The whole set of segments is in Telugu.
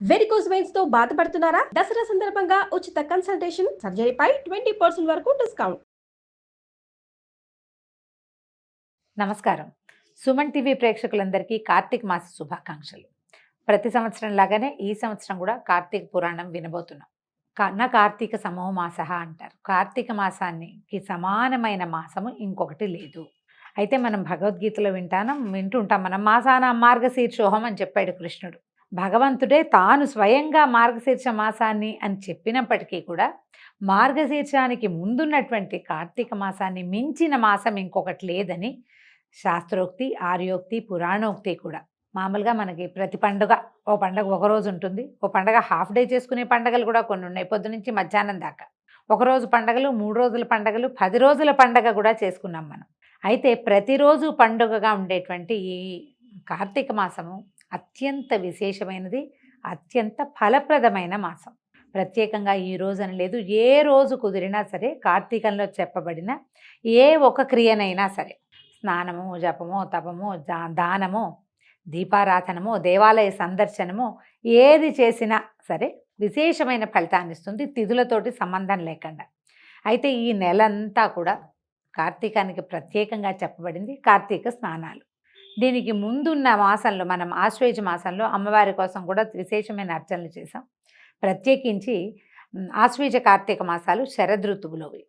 వెరికోస్ వెయిన్స్ తో బాధపడుతున్నారా? దసరా సందర్భంగా ఉచిత కన్సల్టేషన్, సర్జరీపై 20% వరకు డిస్కౌంట్. నమస్కారం. సుమన్ టీవీ ప్రేక్షకులందరికీ కార్తీక మాస శుభాకాంక్షలు. ప్రతి సంవత్సరం లాగానే ఈ సంవత్సరం కూడా కార్తీక పురాణం వినబోతున్నాం. కార్తీక సమో మాసః అంటారు. కార్తీక మాసానికి సమానమైన మాసము ఇంకొకటి లేదు. అయితే మనం భగవద్గీతలో వింటుంటాం మనం మాసాన మార్గశీర్షోహం అని చెప్పాడు కృష్ణుడు. భగవంతుడే తాను స్వయంగా మార్గశీర్ష మాసాన్ని అని చెప్పినప్పటికీ కూడా మార్గశీర్షానికి ముందున్నటువంటి కార్తీక మాసాన్ని మించిన మాసం ఇంకొకటి లేదని శాస్త్రోక్తి, ఆర్యోక్తి, పురాణోక్తి కూడా. మామూలుగా మనకి ప్రతి పండుగ ఓ పండుగ ఒకరోజు ఉంటుంది, ఓ పండుగ హాఫ్ డే చేసుకునే పండుగలు కూడా కొన్ని ఉన్నాయి, పొద్దు నుంచి మధ్యాహ్నం దాకా. ఒకరోజు పండుగలు, 3 రోజుల పండుగలు, 10 రోజుల పండుగ కూడా చేసుకున్నాం మనం. అయితే ప్రతిరోజు పండుగగా ఉండేటువంటి ఈ కార్తీక మాసము అత్యంత విశేషమైనది, అత్యంత ఫలప్రదమైన మాసం. ప్రత్యేకంగా ఈ రోజు అని లేదు, ఏ రోజు కుదిరినా సరే కార్తీకంలో చెప్పబడిన ఏ ఒక క్రియనైనా సరే, స్నానము, జపము, తపము, దానము, దీపారాధనము, దేవాలయ సందర్శనము, ఏది చేసినా సరే విశేషమైన ఫలితాన్ని ఇస్తుంది, తిథులతోటి సంబంధం లేకుండా. అయితే ఈ నెలంతా కూడా కార్తీకానికి ప్రత్యేకంగా చెప్పబడింది కార్తీక స్నానాలు. దీనికి ముందున్న మాసంలో మనం ఆశ్వేజ మాసంలో అమ్మవారి కోసం కూడా విశేషమైన అర్చనలు చేసాం. ప్రత్యేకించి ఆశ్వేజ కార్తీక మాసాలు శరదృతువులోవి.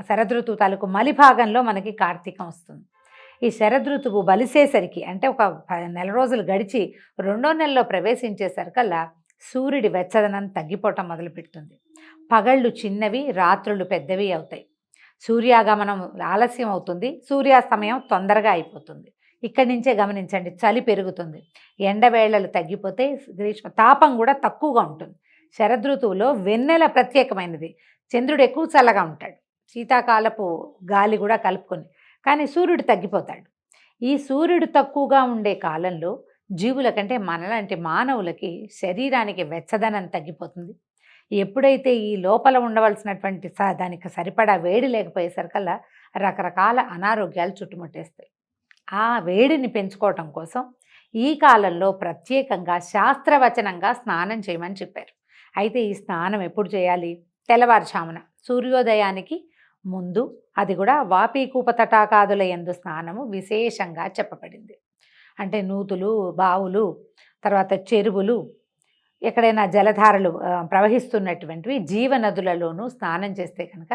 శరదృతువు తాలూకు మలి భాగంలో మనకి కార్తీకం వస్తుంది. ఈ శరదృతువు బలిసేసరికి, అంటే ఒక 10 నెల రోజులు గడిచి 2వ నెలలో ప్రవేశించేసరికల్లా సూర్యుడి వెచ్చదనం తగ్గిపోవటం మొదలుపెడుతుంది. పగళ్ళు చిన్నవి, రాత్రులు పెద్దవి అవుతాయి. సూర్యాగమనం ఆలస్యం అవుతుంది, సూర్యాస్తమయం తొందరగా అయిపోతుంది. ఇక్కడి నుంచే గమనించండి, చలి పెరుగుతుంది, ఎండవేళలు తగ్గిపోతే గ్రీష్మ తాపం కూడా తక్కువగా ఉంటుంది. శరదృతువులో వెన్నెల ప్రత్యేకమైనది, చంద్రుడు ఎక్కువ చల్లగా ఉంటాడు, శీతాకాలపు గాలి కూడా కలుపుకొని, కానీ సూర్యుడు తగ్గిపోతాడు. ఈ సూర్యుడు తక్కువగా ఉండే కాలంలో జీవుల కంటే మనలాంటి మానవులకి శరీరానికి వెచ్చదనం తగ్గిపోతుంది. ఎప్పుడైతే ఈ లోపల ఉండవలసినటువంటి దానికి సరిపడా వేడి లేకపోయేసరికల్లా రకరకాల అనారోగ్యాలు చుట్టుముట్టేస్తాయి. ఆ వేడిని పెంచుకోవటం కోసం ఈ కాలంలో ప్రత్యేకంగా శాస్త్రవచనంగా స్నానం చేయమని చెప్పారు. అయితే ఈ స్నానం ఎప్పుడు చేయాలి? తెల్లవారుజామున సూర్యోదయానికి ముందు, అది కూడా వాపీకూప తటాకాదుల యందు స్నానము విశేషంగా చెప్పబడింది. అంటే నూతులు, బావులు, తర్వాత చెరువులు, ఎక్కడైనా జలధారలు ప్రవహిస్తున్నటువంటివి జీవనదులలోనూ స్నానం చేస్తే కనుక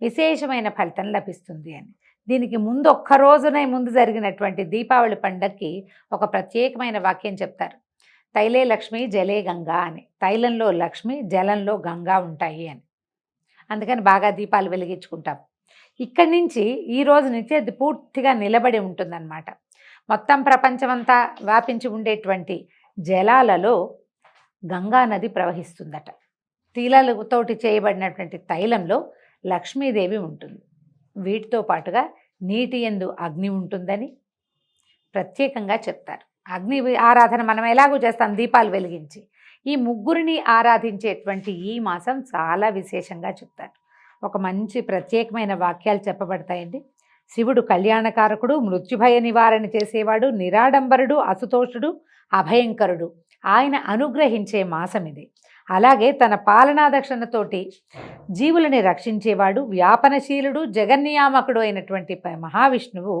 విశేషమైన ఫలితం లభిస్తుంది అని. దీనికి ముందు ఒక్కరోజునే ముందు జరిగినటువంటి దీపావళి పండగకి ఒక ప్రత్యేకమైన వాక్యం చెప్తారు. తైలే లక్ష్మి జలే గంగా అని. తైలంలో లక్ష్మి, జలంలో గంగా ఉంటాయి అని. అందుకని బాగా దీపాలు వెలిగించుకుంటాం. ఇక్కడి నుంచి ఈ రోజు నుంచి అది పూర్తిగా నిలబడి ఉంటుందన్నమాట. మొత్తం ప్రపంచమంతా వ్యాపించి ఉండేటువంటి జలాలలో గంగా నది ప్రవహిస్తుందట. తీలతోటి చేయబడినటువంటి తైలంలో లక్ష్మీదేవి ఉంటుంది. వీటితో పాటుగా నీటి యందు అగ్ని ఉంటుందని ప్రత్యేకంగా చెప్తారు. అగ్ని ఆరాధన మనం ఎలాగూ చేస్తాం, దీపాలు వెలిగించి. ఈ ముగ్గురిని ఆరాధించేటువంటి ఈ మాసం చాలా విశేషంగా చెప్తారు. ఒక మంచి ప్రత్యేకమైన వాక్యాలు చెప్పబడతాయండి. శివుడు కళ్యాణకారకుడు, మృత్యుభయ నివారణ చేసేవాడు, నిరాడంబరుడు, అసుతోషుడు, అభయంకరుడు. ఆయన అనుగ్రహించే మాసం ఇది. అలాగే తన పాలనాదక్షిణతోటి జీవులని రక్షించేవాడు, వ్యాపనశీలుడు, జగన్నియామకుడు అయినటువంటి మహావిష్ణువు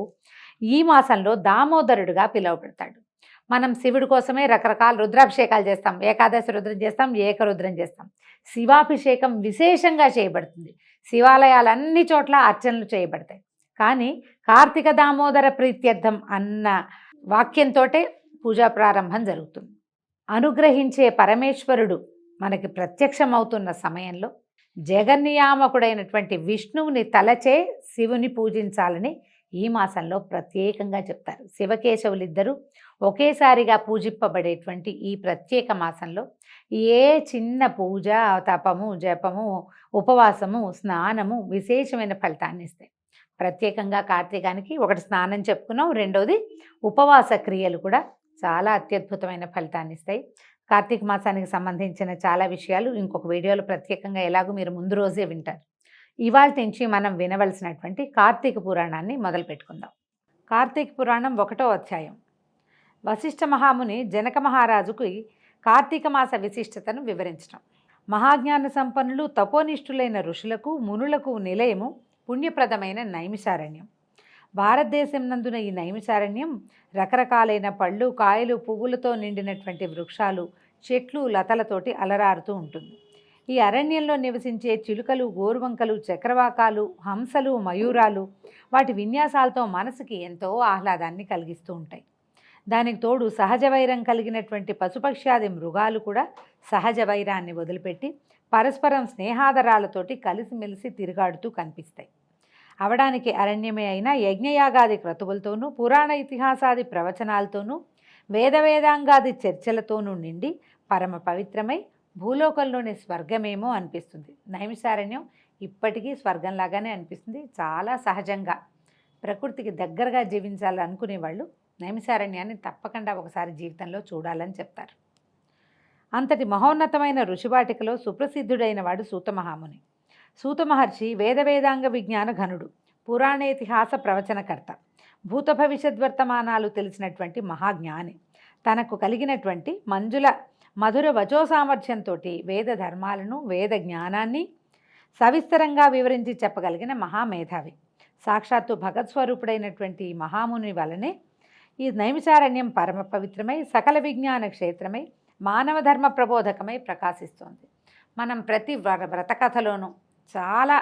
ఈ మాసంలో దామోదరుడుగా పిలువబడతాడు. మనం శివుడి కోసమే రకరకాల రుద్రాభిషేకాలు చేస్తాం, ఏకాదశి రుద్రం చేస్తాం, ఏకరుద్రం చేస్తాం. శివాభిషేకం విశేషంగా చేయబడుతుంది. శివాలయాలన్ని చోట్ల అర్చనలు చేయబడతాయి. కానీ కార్తీక దామోదర ప్రీత్యర్థం అన్న వాక్యంతోటే పూజా ప్రారంభం జరుగుతుంది. అనుగ్రహించే పరమేశ్వరుడు మనకి ప్రత్యక్షమవుతున్న సమయంలో జగన్నియామకుడైనటువంటి విష్ణువుని తలచే శివుని పూజించాలని ఈ మాసంలో ప్రత్యేకంగా చెప్తారు. శివకేశవులిద్దరూ ఒకేసారిగా పూజింపబడేటువంటి ఈ ప్రత్యేక మాసంలో ఏ చిన్న పూజ, తపము, జపము, ఉపవాసము, స్నానము విశేషమైన ఫలితాన్ని ఇస్తాయి. ప్రత్యేకంగా కార్తీకానికి ఒకటి స్నానం చెప్పుకున్నాం, రెండవది ఉపవాస క్రియలు కూడా చాలా అత్యద్భుతమైన ఫలితాన్ని ఇస్తాయి. కార్తీక మాసానికి సంబంధించిన చాలా విషయాలు ఇంకొక వీడియోలో ప్రత్యేకంగా ఎలాగో మీరు ముందు రోజే వింటారు. ఇవాళ నుంచి మనం వినవలసినటువంటి కార్తీక పురాణాన్ని మొదలు పెట్టుకుందాం. కార్తీక పురాణం 1వ అధ్యాయం. వశిష్ఠ మహాముని జనక మహారాజుకి కార్తీక మాస విశిష్టతను వివరించడం. మహాజ్ఞాన సంపన్నులు తపోనిష్ఠులైన ఋషులకు మునులకు నిలయము పుణ్యప్రదమైన నైమిషారణ్యం. భారతదేశం నందున ఈ నైమిషారణ్యం రకరకాలైన పళ్ళు, కాయలు, పువ్వులతో నిండినటువంటి వృక్షాలు, చెట్లు, లతలతోటి అలరారుతూ ఉంటుంది. ఈ అరణ్యంలో నివసించే చిలుకలు, గోరువంకలు, చక్రవాకాలు, హంసలు, మయూరాలు వాటి విన్యాసాలతో మనసుకి ఎంతో ఆహ్లాదాన్ని కలిగిస్తూ ఉంటాయి. దానికి తోడు సహజ వైరం కలిగినటువంటి పశుపక్ష్యాది మృగాలు కూడా సహజ వైరాన్ని వదిలిపెట్టి పరస్పరం స్నేహాదరాలతోటి కలిసిమెలిసి తిరుగాడుతూ కనిపిస్తాయి. అవడానికి అరణ్యమే అయినా యజ్ఞయాగాది క్రతువులతోనూ, పురాణ ఇతిహాసాది ప్రవచనాలతోనూ, వేదాంగాది చర్చలతోనూ నిండి పరమ పవిత్రమై భూలోకంలోని స్వర్గమేమో అనిపిస్తుంది. నైమిషారణ్యం ఇప్పటికీ స్వర్గంలాగానే అనిపిస్తుంది. చాలా సహజంగా ప్రకృతికి దగ్గరగా జీవించాలనుకునే వాళ్ళు నైమిషారణ్యాన్ని తప్పకుండా ఒకసారి జీవితంలో చూడాలని చెప్తారు. అంతటి మహోన్నతమైన ఋషివాటికలో సుప్రసిద్ధుడైన వాడు సూత మహాముని. సూత మహర్షి వేదాంగ విజ్ఞాన ఘనుడు, పురాణేతిహాస ప్రవచనకర్త, భూత భవిష్యద్వర్తమానాలు తెలిసినటువంటి మహాజ్ఞాని. తనకు కలిగినటువంటి మధుర వచో సామర్థ్యంతో వేద ధర్మాలను, వేద జ్ఞానాన్ని సవిస్తరంగా వివరించి చెప్పగలిగిన మహామేధావి. సాక్షాత్తు భగత్స్వరూపుడైనటువంటి మహాముని వలనే ఈ నైమిషారణ్యం పరమ పవిత్రమై, సకల విజ్ఞాన క్షేత్రమై, మానవ ధర్మ ప్రబోధకమై ప్రకాశిస్తోంది. మనం ప్రతి వ్రతకథలోనూ చాలా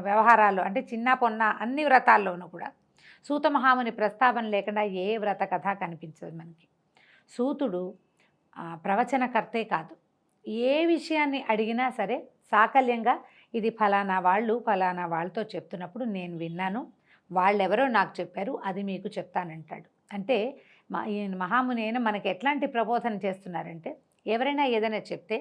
వ్యవహారాలు అంటే చిన్న పొన్న అన్ని వ్రతాల్లోనూ కూడా సూత మహాముని ప్రస్తావన లేకుండా ఏ వ్రత కథ కనిపించదు మనకి. సూతుడు ప్రవచనకర్తే కాదు, ఏ విషయాన్ని అడిగినా సరే సాకల్యంగా ఇది ఫలానా వాళ్ళతో చెప్తున్నప్పుడు నేను విన్నాను, వాళ్ళెవరో నాకు చెప్పారు, అది మీకు చెప్తానంటాడు. అంటే మహాముని అయినా మనకి ఎట్లాంటి ప్రబోధన చేస్తున్నారంటే, ఎవరైనా ఏదైనా చెప్తే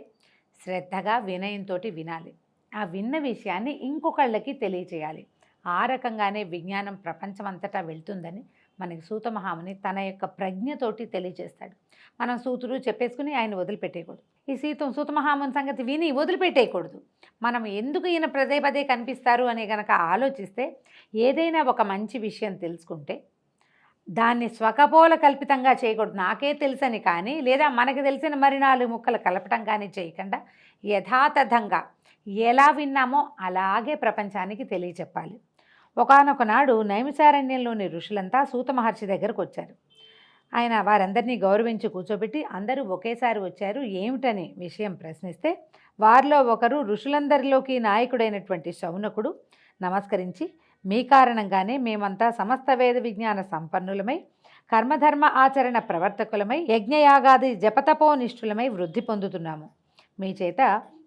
శ్రద్ధగా వినయంతో వినాలి, ఆ విన్న విషయాన్ని ఇంకొకళ్ళకి తెలియచేయాలి. ఆ రకంగానే విజ్ఞానం ప్రపంచమంతటా వెళ్తుందని మనకి సూత మహాముని తన యొక్క ప్రజ్ఞతోటి తెలియజేస్తాడు. మనం సూతుడు చెప్పేసుకుని ఆయన వదిలిపెట్టేయకూడదు. ఈ సూత మహాముని సంగతి విని వదిలిపెట్టేయకూడదు. మనం ఎందుకు ఈయన పదే కనిపిస్తారు అని కనుక ఆలోచిస్తే, ఏదైనా ఒక మంచి విషయం తెలుసుకుంటే దాన్ని స్వకపోల కల్పితంగా చేయకూడదు. నాకే తెలుసని కానీ, లేదా మనకి తెలిసిన మరి 4 ముక్కలు కలపటం కానీ చేయకుండా యథాతథంగా ఎలా విన్నామో అలాగే ప్రపంచానికి తెలియచెప్పాలి. ఒకానొక నాడు నైమిషారణ్యంలోని ఋషులంతా సూత మహర్షి దగ్గరకు వచ్చారు. ఆయన వారందరినీ గౌరవించి కూర్చోబెట్టి అందరూ ఒకేసారి వచ్చారు ఏమిటని విషయం ప్రశ్నిస్తే, వారిలో ఒకరు ఋషులందరిలోకి నాయకుడైనటువంటి శౌనకుడు నమస్కరించి, మీ కారణంగానే మేమంతా సమస్త వేద విజ్ఞాన సంపన్నులమై, కర్మధర్మ ఆచరణ ప్రవర్తకులమై, యజ్ఞయాగాది జపతపోనిష్ఠులమై వృద్ధి పొందుతున్నాము. మీ చేత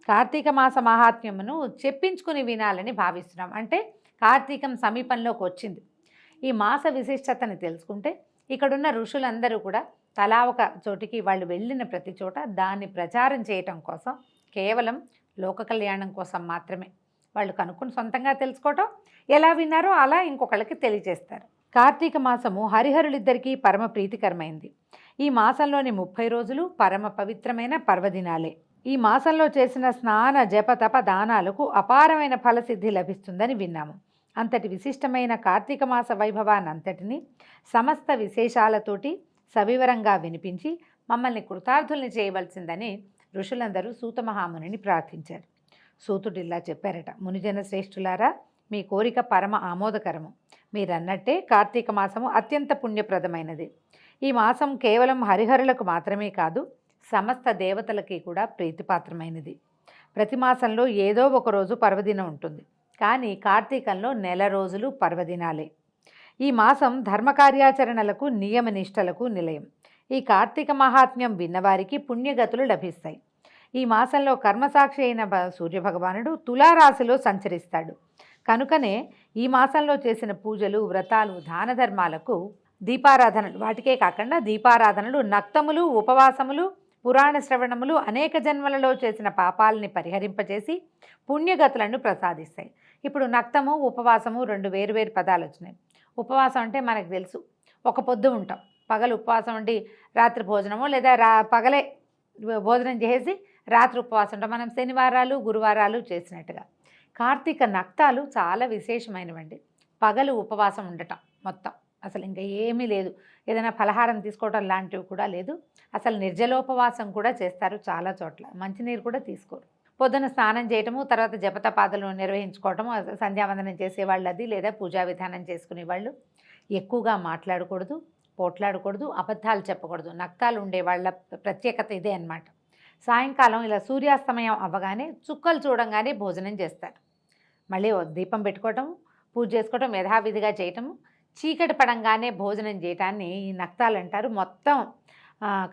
కార్తీక మాస మహాత్మ్యమును చెప్పించుకుని వినాలని భావిస్తున్నాం. అంటే కార్తీకం సమీపంలోకి వచ్చింది. ఈ మాస విశిష్టతని తెలుసుకుంటే ఇక్కడున్న ఋషులందరూ కూడా తలా ఒక చోటికి వాళ్ళు వెళ్ళిన ప్రతి చోట దాన్ని ప్రచారం చేయటం కోసం, కేవలం లోక కళ్యాణం కోసం మాత్రమే వాళ్ళు కనుక్కుని సొంతంగా తెలుసుకోవటం, ఎలా విన్నారో అలా ఇంకొకళ్ళకి తెలియజేస్తారు. కార్తీక మాసము హరిహరులిద్దరికీ పరమ ప్రీతికరమైంది. ఈ మాసంలోని 30 రోజులు పరమ పవిత్రమైన పర్వదినాలే. ఈ మాసంలో చేసిన స్నాన జప తప దానాలకు అపారమైన ఫలసిద్ధి లభిస్తుందని విన్నాము. అంతటి విశిష్టమైన కార్తీక మాస వైభవానంతటిని సమస్త విశేషాలతోటి సవివరంగా వినిపించి మమ్మల్ని కృతార్థుల్ని చేయవలసిందని ఋషులందరూ సూత మహామునిని ప్రార్థించారు. సూతుడిలా చెప్పారట, మునిజన శ్రేష్ఠులారా, మీ కోరిక పరమ ఆమోదకరము. మీరన్నట్టే కార్తీక మాసము అత్యంత పుణ్యప్రదమైనది. ఈ మాసం కేవలం హరిహరులకు మాత్రమే కాదు, సమస్త దేవతలకి కూడా ప్రీతిపాత్రమైనది. ప్రతి మాసంలో ఏదో ఒక రోజు పర్వదినం ఉంటుంది, కానీ కార్తీకంలో నెల రోజులు పర్వదినాలే. ఈ మాసం ధర్మకార్యాచరణలకు నియమనిష్టలకు నిలయం. ఈ కార్తీక మహాత్మ్యం విన్నవారికి పుణ్యగతులు లభిస్తాయి. ఈ మాసంలో కర్మసాక్షి అయిన సూర్యభగవానుడు తులారాశిలో సంచరిస్తాడు. కనుకనే ఈ మాసంలో చేసిన పూజలు, వ్రతాలు, దాన ధర్మాలకు, దీపారాధనలు, వాటికే కాకుండా దీపారాధనలు, నక్తములు, ఉపవాసములు, పురాణ శ్రవణములు అనేక జన్మలలో చేసిన పాపాలని పరిహరింపజేసి పుణ్యగతులను ప్రసాదిస్తాయి. ఇప్పుడు నక్తము, ఉపవాసము 2 వేరువేరు పదాలు వచ్చినాయి. ఉపవాసం అంటే మనకు తెలుసు, ఒక పొద్దు ఉంటాం, పగలు ఉపవాసం ఉండి రాత్రి భోజనము, లేదా పగలే భోజనం చేసి రాత్రి ఉపవాసం ఉంటాం. మనం శనివారాలు, గురువారాలు చేసినట్టుగా. కార్తీక నక్తాలు చాలా విశేషమైనవండి. పగలు ఉపవాసం ఉండటం మొత్తం అసలు ఇంకా ఏమీ లేదు. ఏదైనా ఫలహారం తీసుకోవడం లాంటివి కూడా లేదు. అసలు నిర్జలోపవాసం కూడా చేస్తారు చాలా చోట్ల. మంచినీరు కూడా తీసుకోరు. పొద్దున స్నానం చేయటము, తర్వాత జపతపాదులు నిర్వహించుకోవటము, సంధ్యావందనం చేసేవాళ్ళు అది, లేదా పూజా విధానం చేసుకునేవాళ్ళు. ఎక్కువగా మాట్లాడకూడదు, పోట్లాడకూడదు, అబద్ధాలు చెప్పకూడదు. నక్తాలు ఉండే వాళ్ళ ప్రత్యేకత ఇదే అన్నమాట. సాయంకాలం ఇలా సూర్యాస్తమయం అవ్వగానే చుక్కలు చూడంగానే భోజనం చేస్తారు. మళ్ళీ దీపం పెట్టుకోవటం, పూజ చేసుకోవటం యథావిధిగా చేయటము. చీకటి పడంగానే భోజనం చేయటాన్ని ఈ నక్తాలు అంటారు. మొత్తం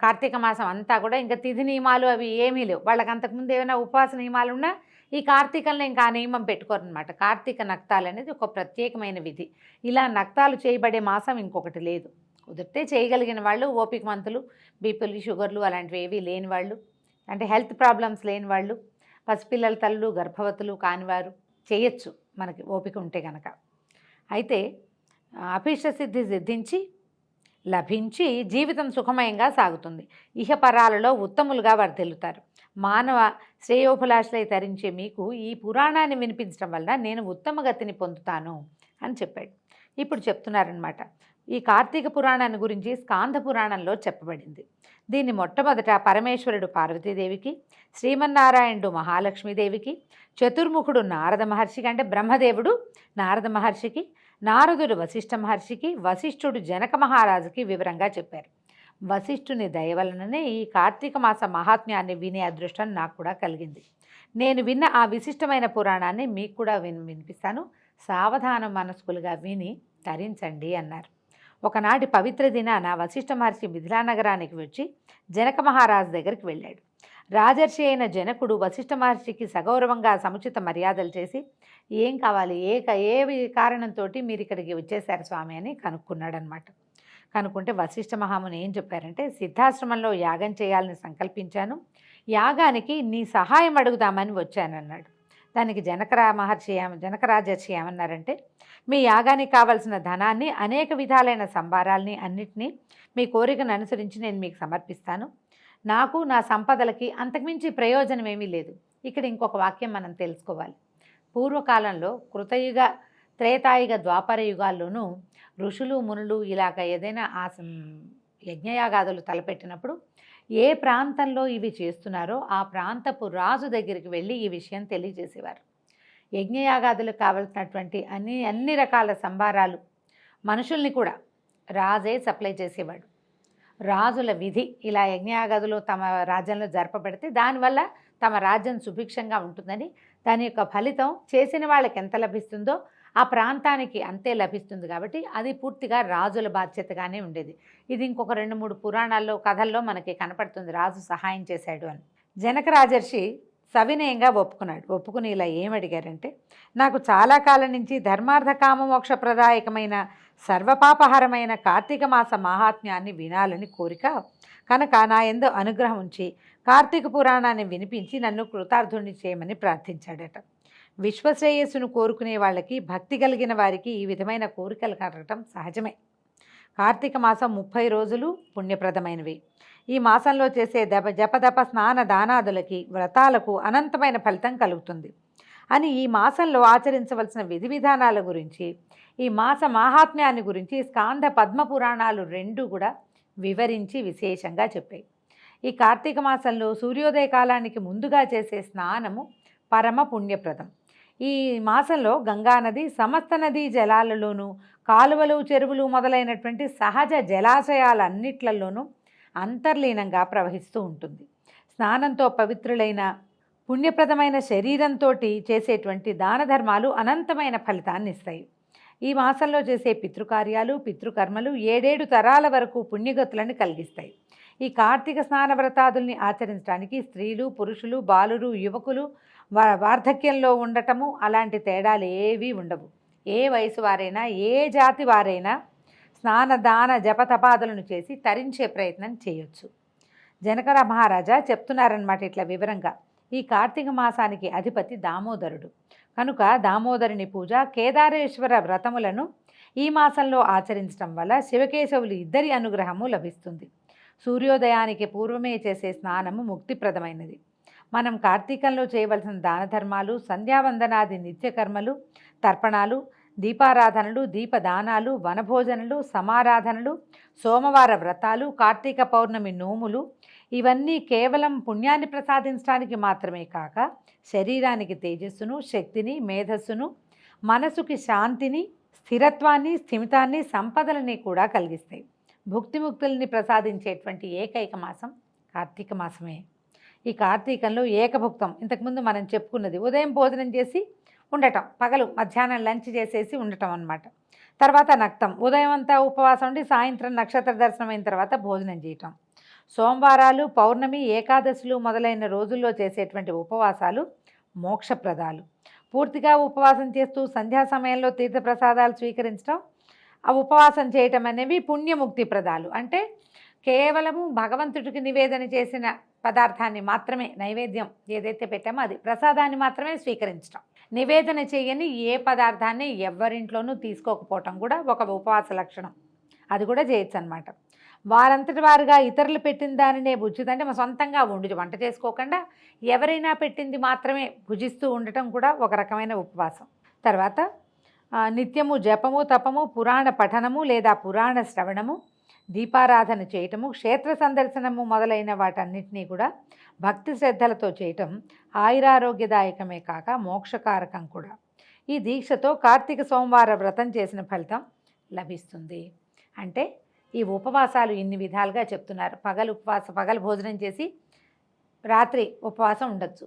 కార్తీక మాసం అంతా కూడా ఇంకా తిథి నియమాలు అవి ఏమీ లేవు. వాళ్ళకి అంతకుముందు ఏమైనా ఉపవాస నియమాలు ఉన్నా ఈ కార్తీకంలో ఇంకా ఆ నియమం పెట్టుకోరనమాట. కార్తీక నక్తాలు అనేది ఒక ప్రత్యేకమైన విధి. ఇలా నక్తాలు చేయబడే మాసం ఇంకొకటి లేదు. కుదిరితే చేయగలిగిన వాళ్ళు, ఓపికమంతులు, బీపీలు షుగర్లు అలాంటివి ఏవి లేని వాళ్ళు, అంటే హెల్త్ ప్రాబ్లమ్స్ లేని వాళ్ళు, పసిపిల్లల తల్లులు, గర్భవతులు కానివారు చేయొచ్చు మనకి ఓపిక ఉంటే కనుక. అయితే అభీష్ట సిద్ధి సిద్ధించి లభించి జీవితం సుఖమయంగా సాగుతుంది. ఇహపరాలలో ఉత్తములుగా వర్ధిల్లుతారు. మానవ శ్రేయోభిలాషలై తరించే మీకు ఈ పురాణాన్ని వినిపించడం వల్ల నేను ఉత్తమ గతిని పొందుతాను అని చెప్పాడు. ఇప్పుడు చెప్తున్నారనమాట. ఈ కార్తీక పురాణాన్ని గురించి స్కాంద పురాణంలో చెప్పబడింది. దీన్ని మొట్టమొదట పరమేశ్వరుడు పార్వతీదేవికి, శ్రీమన్నారాయణుడు మహాలక్ష్మీదేవికి, చతుర్ముఖుడు నారద మహర్షికి, అంటే బ్రహ్మదేవుడు నారద మహర్షికి, నారదుడు వశిష్ఠ మహర్షికి, వశిష్ఠుడు జనక మహారాజుకి వివరంగా చెప్పారు. వశిష్ఠుని దయ వలననే ఈ కార్తీక మాస మహాత్మ్యాన్ని వినే అదృష్టం నాకు కూడా కలిగింది. నేను విన్న ఆ విశిష్టమైన పురాణాన్ని మీకు కూడా వినిపిస్తాను. సావధాన మనస్కులుగా విని తరించండి అన్నారు. ఒకనాటి పవిత్ర దినాన వశిష్ఠ మహర్షి మిథిలా నగరానికి వచ్చి జనక మహారాజు దగ్గరికి వెళ్ళాడు. రాజర్షి అయిన జనకుడు వశిష్ఠ మహర్షికి సగౌరవంగా సముచిత మర్యాదలు చేసి, ఏం కావాలి, ఏ కారణంతో మీరు ఇక్కడికి వచ్చేశారు స్వామి అని కనుక్కున్నాడనమాట. కనుక్కుంటే వశిష్ఠ మహాముని ఏం చెప్పారంటే, సిద్ధాశ్రమంలో యాగం చేయాలని సంకల్పించాను, యాగానికి నీ సహాయం అడుగుదామని వచ్చానన్నాడు. దానికి జనకరాజర్షి ఏమన్నారంటే, మీ యాగానికి కావలసిన ధనాన్ని, అనేక విధాలైన సంభారాల్ని అన్నిటినీ మీ కోరికను అనుసరించి నేను మీకు సమర్పిస్తాను. నాకు నా సంపదలకి అంతకుమించి ప్రయోజనం ఏమీ లేదు. ఇక్కడ ఇంకొక వాక్యం మనం తెలుసుకోవాలి. పూర్వకాలంలో కృతయుగ, త్రేతాయుగ, ద్వాపర యుగాల్లోనూ ఋషులు మునులు ఇలాగ ఏదైనా యజ్ఞయాగాదులు తలపెట్టినప్పుడు ఏ ప్రాంతంలో ఇవి చేస్తున్నారో ఆ ప్రాంతపు రాజు దగ్గరికి వెళ్ళి ఈ విషయం తెలియజేసేవారు. యజ్ఞయాగాదులకు కావలసినటువంటి అన్ని రకాల సంభారాలు, మనుషుల్ని కూడా రాజే సప్లై చేసేవాడు. రాజుల విధి ఇలా యజ్ఞయాగాదులు తమ రాజ్యంలో జరపబడితే దానివల్ల తమ రాజ్యం సుభిక్షంగా ఉంటుందని, దాని యొక్క ఫలితం చేసిన వాళ్ళకి ఎంత లభిస్తుందో ఆ ప్రాంతానికి అంతే లభిస్తుంది. కాబట్టి అది పూర్తిగా రాజుల బాధ్యతగానే ఉండేది. ఇది ఇంకొక 2-3 పురాణాల్లో, కథల్లో మనకి కనపడుతుంది రాజు సహాయం చేశాడు అని. జనక రాజర్షి సవినయంగా ఒప్పుకుని ఇలా ఏమడిగారంటే, నాకు చాలా కాలం నుంచి ధర్మార్థ కామ మోక్ష ప్రదాయకమైన సర్వపాపహరమైన కార్తీక మాస మహాత్మ్యాన్ని వినాలని కోరిక కనుక నా యందు అనుగ్రహం ఉంచి కార్తీక పురాణాన్ని వినిపించి నన్ను కృతార్థుని చేయమని ప్రార్థించాడట. విశ్వశ్రేయస్సును కోరుకునే వాళ్ళకి, భక్తి కలిగిన వారికి ఈ విధమైన కోరికలు కలగటం సహజమే. కార్తీక మాసం 30 రోజులు పుణ్యప్రదమైనవి. ఈ మాసంలో చేసే జపదప స్నాన దానాదులకి, వ్రతాలకు అనంతమైన ఫలితం కలుగుతుంది అని, ఈ మాసంలో ఆచరించవలసిన విధి విధానాల గురించి, ఈ మాస మాహాత్మ్యాన్ని గురించి స్కాంద పద్మ పురాణాలు 2 కూడా వివరించి విశేషంగా చెప్పాయి. ఈ కార్తీక మాసంలో సూర్యోదయ కాలానికి ముందుగా చేసే స్నానము పరమ పుణ్యప్రదం. ఈ మాసంలో గంగానది సమస్త నదీ జలాలలోనూ, కాలువలు, చెరువులు మొదలైనటువంటి సహజ జలాశయాలన్నిట్లలోనూ అంతర్లీనంగా ప్రవహిస్తూ ఉంటుంది. స్నానంతో పవిత్రులైన పుణ్యప్రదమైన శరీరంతో చేసేటువంటి దాన ధర్మాలు అనంతమైన ఫలితాన్ని ఇస్తాయి. ఈ మాసంలో చేసే పితృకార్యాలు, పితృకర్మలు 7 తరాల వరకు పుణ్యగతులను కలిగిస్తాయి. ఈ కార్తీక స్నాన వ్రతాదుల్ని ఆచరించడానికి స్త్రీలు, పురుషులు, బాలురు, యువకులు, వార్ధక్యంలో ఉండటము అలాంటి తేడాలు ఏవీ ఉండవు. ఏ వయసు వారైనా, ఏ జాతి వారైనా స్నాన దాన జపతపాదులను చేసి తరించే ప్రయత్నం చేయొచ్చు. జనకర మహారాజా చెప్తున్నారన్నమాట ఇట్లా వివరంగా. ఈ కార్తీక మాసానికి అధిపతి దామోదరుడు కనుక దామోదరుని పూజ, కేదారేశ్వర వ్రతములను ఈ మాసంలో ఆచరించడం వల్ల శివకేశవులు ఇద్దరి అనుగ్రహము లభిస్తుంది. సూర్యోదయానికి పూర్వమే చేసే స్నానము ముక్తిప్రదమైనది. మనం కార్తీకంలో చేయవలసిన దాన ధర్మాలు, సంధ్యావందనాది నిత్యకర్మలు, తర్పణాలు, దీపారాధనలు, దీపదానాలు, వనభోజనలు, సమారాధనలు, సోమవార వ్రతాలు, కార్తీక పౌర్ణమి నోములు ఇవన్నీ కేవలం పుణ్యాన్ని ప్రసాదించడానికి మాత్రమే కాక శరీరానికి తేజస్సును, శక్తిని, మేధస్సును, మనసుకి శాంతిని, స్థిరత్వాన్ని, స్థిమితాన్ని, సంపదలని కూడా కలిగిస్తాయి. భుక్తిముక్తుల్ని ప్రసాదించేటువంటి ఏకైక మాసం కార్తీక మాసమే. ఈ కార్తీకంలో ఏకభుక్తం ఇంతకుముందు మనం చెప్పుకున్నది ఉదయం భోజనం చేసి ఉండటం, పగలు మధ్యాహ్నం లంచ్ చేసేసి ఉండటం అన్నమాట. తర్వాత నక్తం, ఉదయం అంతా ఉపవాసం ఉండి సాయంత్రం నక్షత్ర దర్శనం అయిన తర్వాత భోజనం చేయటం. సోమవారాలు, పౌర్ణమి, ఏకాదశులు మొదలైన రోజుల్లో చేసేటువంటి ఉపవాసాలు మోక్షప్రదాలు. పూర్తిగా ఉపవాసం చేస్తూ సంధ్యా సమయంలో తీర్థప్రసాదాలు స్వీకరించడం, ఆ ఉపవాసం చేయటం అనేవి పుణ్యముక్తి ప్రదాలు. అంటే కేవలము భగవంతుడికి నివేదన చేసిన పదార్థాన్ని మాత్రమే, నైవేద్యం ఏదైతే పెట్టామో అది ప్రసాదాన్ని మాత్రమే స్వీకరించడం. నివేదన చేయని ఏ పదార్థాన్ని ఎవరింట్లోనూ తీసుకోకపోవటం కూడా ఒక ఉపవాస లక్షణం. అది కూడా చేయొచ్చు అన్నమాట. వారంతటి వారుగా ఇతరులు పెట్టిన దానినే భుజితంటే మా సొంతంగా వంట చేసుకోకుండా ఎవరైనా పెట్టింది మాత్రమే భుజిస్తూ ఉండటం కూడా ఒక రకమైన ఉపవాసం. తర్వాత నిత్యము జపము, తపము, పురాణ పఠనము లేదా పురాణ శ్రవణము, దీపారాధన చేయటము, క్షేత్ర సందర్శనము మొదలైన వాటన్నిటినీ కూడా భక్తి శ్రద్ధలతో చేయటం ఆయురారోగ్యదాయకమే కాక మోక్షకారకం కూడా. ఈ దీక్షతో కార్తీక సోమవార వ్రతం చేసిన ఫలితం లభిస్తుంది. అంటే ఈ ఉపవాసాలు ఇన్ని విధాలుగా చెప్తున్నారు. పగలు భోజనం చేసి రాత్రి ఉపవాసం ఉండొచ్చు,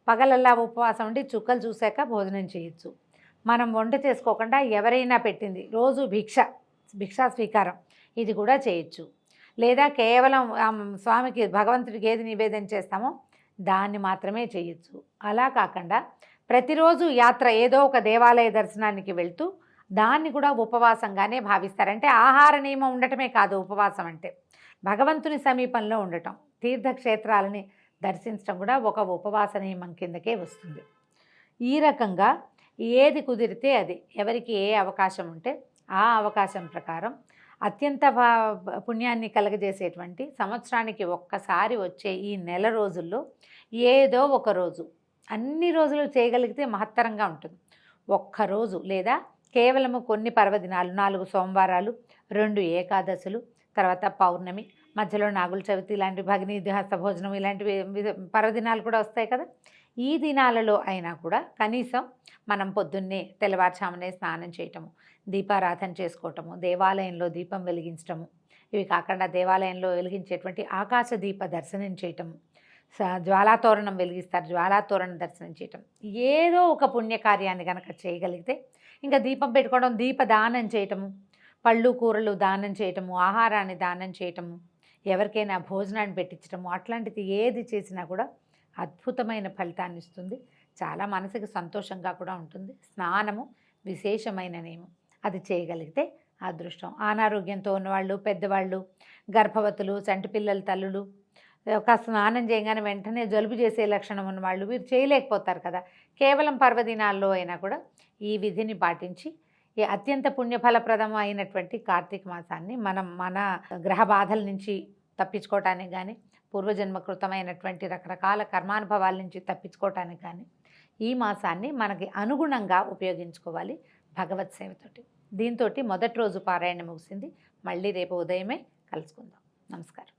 పగలల్లా ఉపవాసం ఉండి చుక్కలు చూశాక భోజనం చేయొచ్చు. మనం వంట చేసుకోకుండా ఎవరైనా పెట్టింది రోజు భిక్షా స్వీకారం ఇది కూడా చేయొచ్చు. లేదా కేవలం స్వామికి భగవంతుడికి ఏది నివేదన చేస్తామో దాన్ని మాత్రమే చేయొచ్చు. అలా కాకుండా ప్రతిరోజు యాత్ర ఏదో ఒక దేవాలయ దర్శనానికి వెళ్తూ దాన్ని కూడా ఉపవాసంగానే భావిస్తారంటే ఆహార నియమం ఉండటమే కాదు ఉపవాసం అంటే భగవంతుని సమీపంలో ఉండటం, తీర్థక్షేత్రాలని దర్శించడం కూడా ఒక ఉపవాస నియమం కిందకే వస్తుంది. ఈ రకంగా ఏది కుదిరితే అది, ఎవరికి ఏ అవకాశం ఉంటే ఆ అవకాశం ప్రకారం అత్యంత పుణ్యాన్ని కలగజేసేటువంటి సంవత్సరానికి ఒక్కసారి వచ్చే ఈ నెల రోజుల్లో ఏదో ఒక రోజు, అన్ని రోజులు చేయగలిగితే మహత్తరంగా ఉంటుంది. ఒక్కరోజు లేదా కేవలము కొన్ని పర్వదినాలు, 4 సోమవారాలు, 2 ఏకాదశులు, తర్వాత పౌర్ణమి, మధ్యలో నాగుల చవితి ఇలాంటి భగిని హస్త భోజనం ఇలాంటివి పర్వదినాలు కూడా వస్తాయి కదా. ఈ దినాలలో అయినా కూడా కనీసం మనం పొద్దున్నే తెల్లవారుజామునే స్నానం చేయటము, దీపారాధన చేసుకోవటము, దేవాలయంలో దీపం వెలిగించటము, ఇవి కాకుండా దేవాలయంలో వెలిగించేటువంటి ఆకాశ దీప దర్శనం చేయటము, జ్వాలాతోరణం వెలిగిస్తారు, జ్వాలాతోరణ దర్శనం చేయటం, ఏదో ఒక పుణ్యకార్యాన్ని కనుక చేయగలిగితే, ఇంకా దీపం పెట్టుకోవడం, దీపదానం చేయటము, పళ్ళు కూరలు దానం చేయటము, ఆహారాన్ని దానం చేయటము, ఎవరికైనా భోజనాన్ని పెట్టించటము, అట్లాంటిది ఏది చేసినా కూడా అద్భుతమైన ఫలితాన్ని ఇస్తుంది. చాలా మనసుకి సంతోషంగా కూడా ఉంటుంది. స్నానము విశేషమైన నియమం, అది చేయగలిగితే అదృష్టం. అనారోగ్యంతో ఉన్నవాళ్ళు, పెద్దవాళ్ళు, గర్భవతులు, చంటి పిల్లల తల్లులు, ఒక స్నానం చేయగానే వెంటనే జలుబు చేసే లక్షణం ఉన్నవాళ్ళు వీరు చేయలేకపోతారు కదా. కేవలం పర్వదినాల్లో అయినా కూడా ఈ విధిని పాటించి ఈ అత్యంత పుణ్యఫలప్రదం అయినటువంటి కార్తీక మాసాన్ని మన గ్రహ బాధల నుంచి తప్పించుకోవటానికి కానీ, పూర్వజన్మకృతమైనటువంటి రకరకాల కర్మానుభవాల నుంచి తప్పించుకోవటానికి కానీ ఈ మాసాన్ని మనకి అనుగుణంగా ఉపయోగించుకోవాలి భగవత్ సేవతోటి. దీంతో మొదటి రోజు పారాయణ ముగిసింది. మళ్ళీ రేపు ఉదయమే కలుసుకుందాం. నమస్కారం.